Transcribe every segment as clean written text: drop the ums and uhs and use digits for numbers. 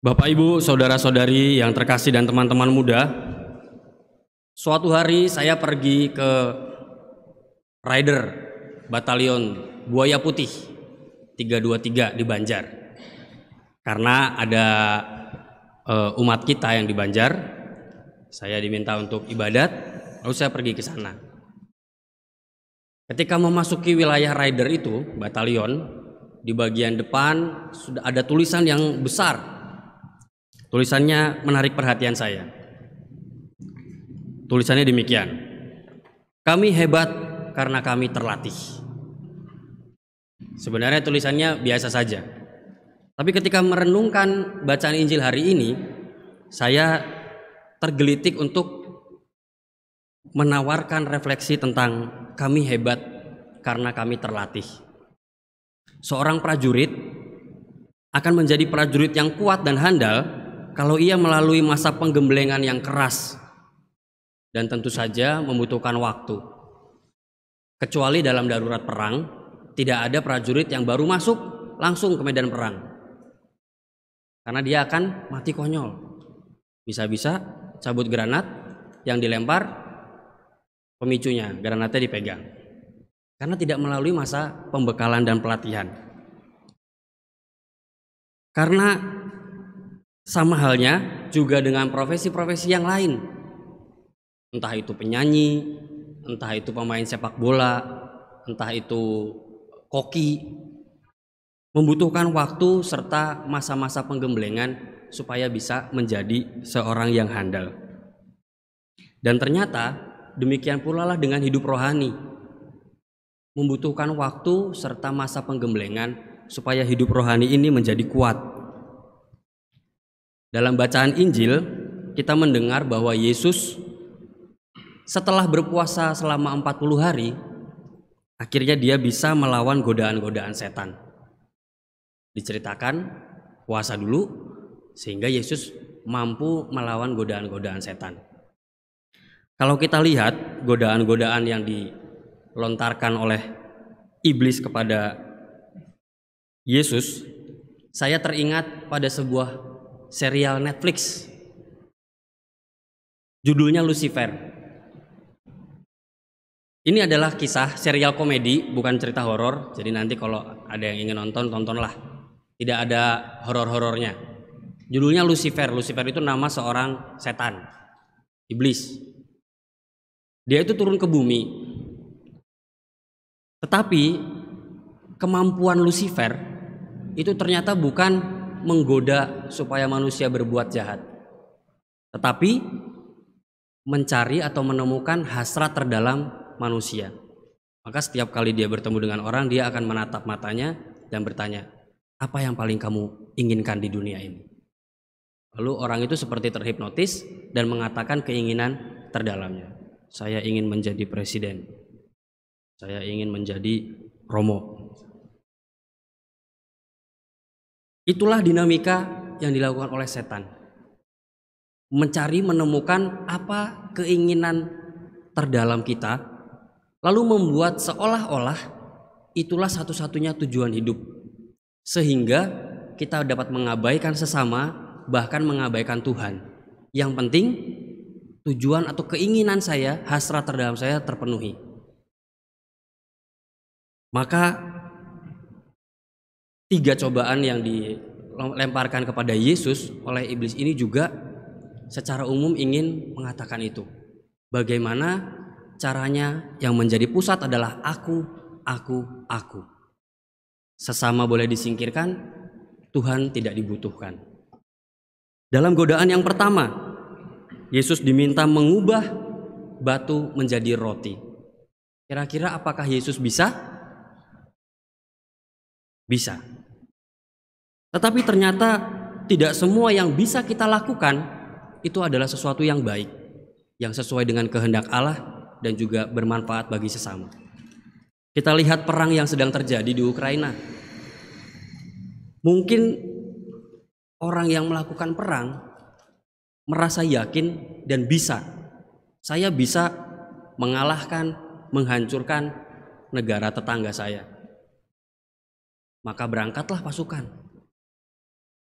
Bapak, Ibu, saudara-saudari yang terkasih dan teman-teman muda, suatu hari saya pergi ke Rider Batalion Buaya Putih 323 di Banjar. Karena ada umat kita yang di Banjar, saya diminta untuk ibadat, lalu saya pergi ke sana. Ketika memasuki wilayah Rider itu, batalion, di bagian depan sudah ada tulisan yang besar. Tulisannya menarik perhatian saya. Tulisannya demikian: kami hebat karena kami terlatih. Sebenarnya tulisannya biasa saja, tapi ketika merenungkan bacaan Injil hari ini, saya tergelitik untuk menawarkan refleksi tentang kami hebat karena kami terlatih. Seorang prajurit akan menjadi prajurit yang kuat dan handal kalau ia melalui masa penggemblengan yang keras dan tentu saja membutuhkan waktu. Kecuali dalam darurat perang, tidak ada prajurit yang baru masuk langsung ke medan perang, karena dia akan mati konyol. Bisa-bisa cabut granat, yang dilempar pemicunya, granatnya dipegang, karena tidak melalui masa pembekalan dan pelatihan. Karena sama halnya juga dengan profesi-profesi yang lain, entah itu penyanyi, entah itu pemain sepak bola, entah itu koki, membutuhkan waktu serta masa-masa penggemblengan supaya bisa menjadi seorang yang handal. Dan ternyata demikian pula lah dengan hidup rohani, membutuhkan waktu serta masa penggemblengan supaya hidup rohani ini menjadi kuat. Dalam bacaan Injil, kita mendengar bahwa Yesus setelah berpuasa selama 40 hari, akhirnya dia bisa melawan godaan-godaan setan. Diceritakan puasa dulu sehingga Yesus mampu melawan godaan-godaan setan. Kalau kita lihat godaan-godaan yang dilontarkan oleh iblis kepada Yesus, saya teringat pada sebuah serial Netflix, judulnya Lucifer. Ini adalah kisah serial komedi, bukan cerita horor. Jadi nanti kalau ada yang ingin nonton, tontonlah. Tidak ada horor-horornya. Judulnya Lucifer. Lucifer itu nama seorang setan, iblis. Dia itu turun ke bumi. Tetapi kemampuan Lucifer itu ternyata bukan menggoda supaya manusia berbuat jahat, tetapi mencari atau menemukan hasrat terdalam manusia. Maka setiap kali dia bertemu dengan orang, dia akan menatap matanya dan bertanya, apa yang paling kamu inginkan di dunia ini? Lalu orang itu seperti terhipnotis dan mengatakan keinginan terdalamnya. Saya ingin menjadi presiden, saya ingin menjadi Romo. Itulah dinamika yang dilakukan oleh setan, mencari menemukan apa keinginan terdalam kita, lalu membuat seolah-olah itulah satu-satunya tujuan hidup, sehingga kita dapat mengabaikan sesama, bahkan mengabaikan Tuhan. Yang penting tujuan atau keinginan saya, hasrat terdalam saya terpenuhi. Maka 3 cobaan yang dilemparkan kepada Yesus oleh iblis ini juga secara umum ingin mengatakan itu. Bagaimana caranya yang menjadi pusat adalah aku. Sesama boleh disingkirkan, Tuhan tidak dibutuhkan. Dalam godaan yang pertama, Yesus diminta mengubah batu menjadi roti. Kira-kira apakah Yesus bisa? Bisa. Tetapi ternyata tidak semua yang bisa kita lakukan itu adalah sesuatu yang baik, yang sesuai dengan kehendak Allah dan juga bermanfaat bagi sesama. Kita lihat perang yang sedang terjadi di Ukraina. Mungkin orang yang melakukan perang merasa yakin dan bisa. Saya bisa mengalahkan, menghancurkan negara tetangga saya. Maka berangkatlah pasukan.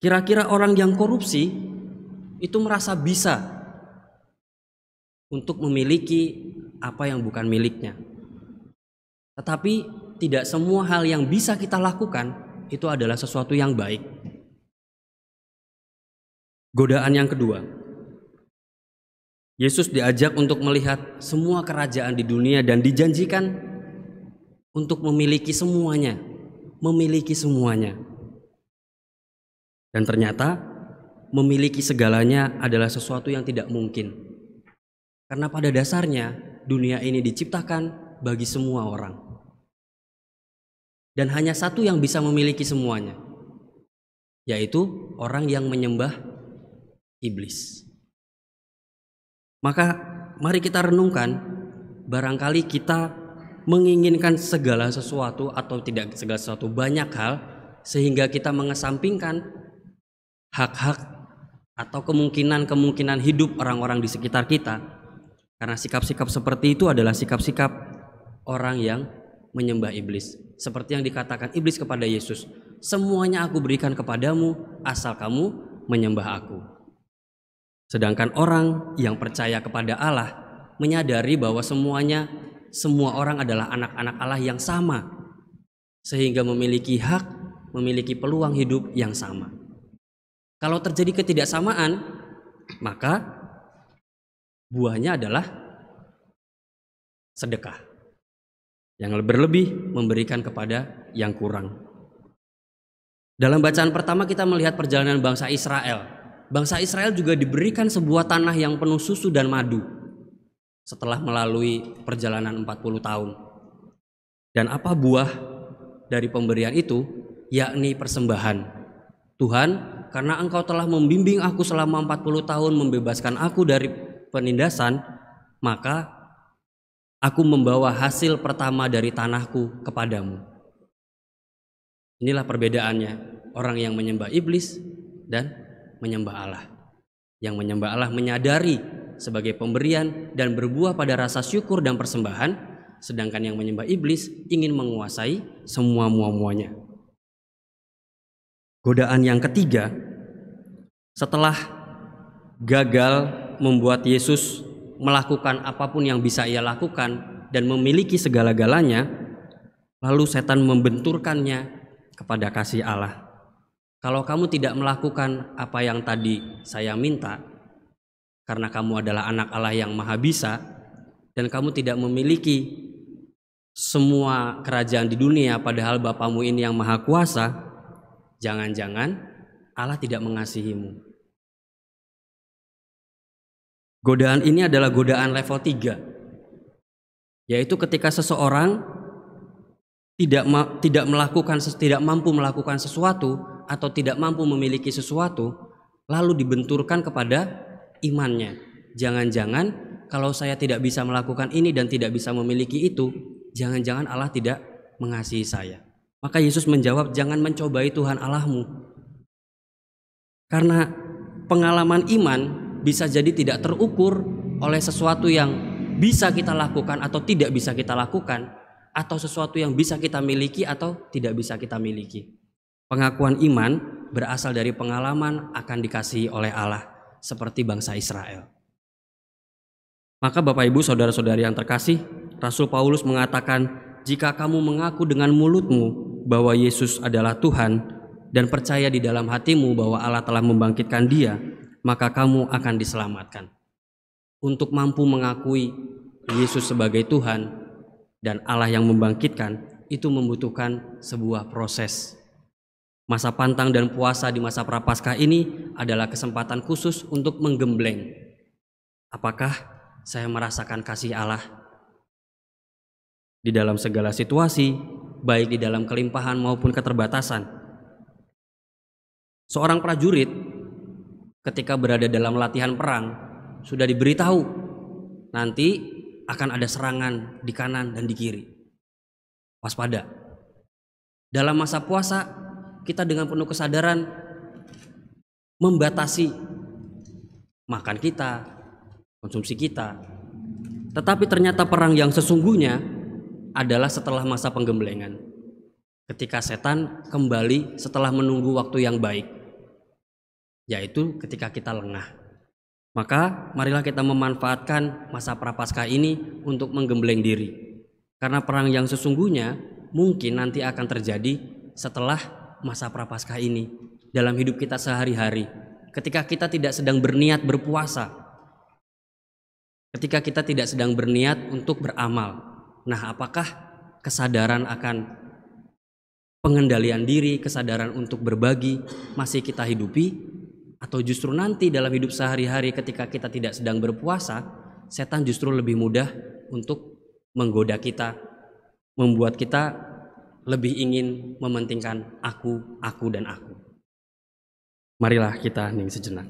Kira-kira orang yang korupsi itu merasa bisa untuk memiliki apa yang bukan miliknya. Tetapi tidak semua hal yang bisa kita lakukan itu adalah sesuatu yang baik. Godaan yang kedua, Yesus diajak untuk melihat semua kerajaan di dunia dan dijanjikan untuk memiliki semuanya, Dan ternyata memiliki segalanya adalah sesuatu yang tidak mungkin. Karena pada dasarnya dunia ini diciptakan bagi semua orang. Dan hanya satu yang bisa memiliki semuanya, yaitu orang yang menyembah iblis. Maka mari kita renungkan, barangkali kita menginginkan segala sesuatu atau tidak segala sesuatu, banyak hal, sehingga kita mengesampingkan hak-hak atau kemungkinan hidup orang-orang di sekitar kita. Karena sikap-sikap seperti itu adalah sikap-sikap orang yang menyembah iblis. Seperti yang dikatakan iblis kepada Yesus, semuanya aku berikan kepadamu asal kamu menyembah aku. Sedangkan orang yang percaya kepada Allah menyadari bahwa semua orang adalah anak-anak Allah yang sama, sehingga memiliki hak, memiliki peluang hidup yang sama. Kalau terjadi ketidaksamaan, maka buahnya adalah sedekah. Yang berlebih memberikan kepada yang kurang. Dalam bacaan pertama kita melihat perjalanan bangsa Israel. Bangsa Israel juga diberikan sebuah tanah yang penuh susu dan madu setelah melalui perjalanan 40 tahun. Dan apa buah dari pemberian itu? Yakni persembahan. Tuhan, karena Engkau telah membimbing aku selama 40 tahun, membebaskan aku dari penindasan, maka aku membawa hasil pertama dari tanahku kepadamu. Inilah perbedaannya orang yang menyembah iblis dan menyembah Allah. Yang menyembah Allah menyadari sebagai pemberian dan berbuah pada rasa syukur dan persembahan, sedangkan yang menyembah iblis ingin menguasai semua muanya. Godaan yang ketiga, setelah gagal membuat Yesus melakukan apapun yang bisa ia lakukan dan memiliki segala-galanya, lalu setan membenturkannya kepada kasih Allah. Kalau kamu tidak melakukan apa yang tadi saya minta, karena kamu adalah anak Allah yang maha bisa, dan kamu tidak memiliki semua kerajaan di dunia, padahal Bapamu ini yang maha kuasa, jangan-jangan Allah tidak mengasihimu. Godaan ini adalah godaan level 3, yaitu ketika seseorang tidak mampu melakukan sesuatu atau tidak mampu memiliki sesuatu, lalu dibenturkan kepada imannya. Jangan-jangan kalau saya tidak bisa melakukan ini dan tidak bisa memiliki itu, jangan-jangan Allah tidak mengasihi saya. Maka Yesus menjawab, jangan mencobai Tuhan Allahmu. Karena pengalaman iman bisa jadi tidak terukur oleh sesuatu yang bisa kita lakukan atau tidak bisa kita lakukan, atau sesuatu yang bisa kita miliki atau tidak bisa kita miliki. Pengakuan iman berasal dari pengalaman akan dikasihi oleh Allah, seperti bangsa Israel. Maka Bapak Ibu saudara-saudari yang terkasih, Rasul Paulus mengatakan, jika kamu mengaku dengan mulutmu bahwa Yesus adalah Tuhan dan percaya di dalam hatimu bahwa Allah telah membangkitkan Dia, maka kamu akan diselamatkan. Untuk mampu mengakui Yesus sebagai Tuhan dan Allah yang membangkitkan, itu membutuhkan sebuah proses. Masa pantang dan puasa di masa Prapaskah ini adalah kesempatan khusus untuk menggembleng. Apakah saya merasakan kasih Allah di dalam segala situasi, baik di dalam kelimpahan maupun keterbatasan? Seorang prajurit ketika berada dalam latihan perang sudah diberitahu nanti akan ada serangan di kanan dan di kiri. Waspada. Dalam masa puasa kita dengan penuh kesadaran membatasi makan kita, konsumsi kita. Tetapi ternyata perang yang sesungguhnya adalah setelah masa penggemblengan. Ketika setan kembali setelah menunggu waktu yang baik. yaitu ketika kita lengah. Maka marilah kita memanfaatkan masa prapaskah ini untuk menggembleng diri. Karena perang yang sesungguhnya mungkin nanti akan terjadi setelah masa prapaskah ini dalam hidup kita sehari-hari. Ketika kita tidak sedang berniat berpuasa, ketika kita tidak sedang berniat untuk beramal. Nah, apakah kesadaran akan pengendalian diri, kesadaran untuk berbagi masih kita hidupi? Atau justru nanti dalam hidup sehari-hari ketika kita tidak sedang berpuasa, setan justru lebih mudah untuk menggoda kita, membuat kita lebih ingin mementingkan aku, dan aku. Marilah kita hening sejenak.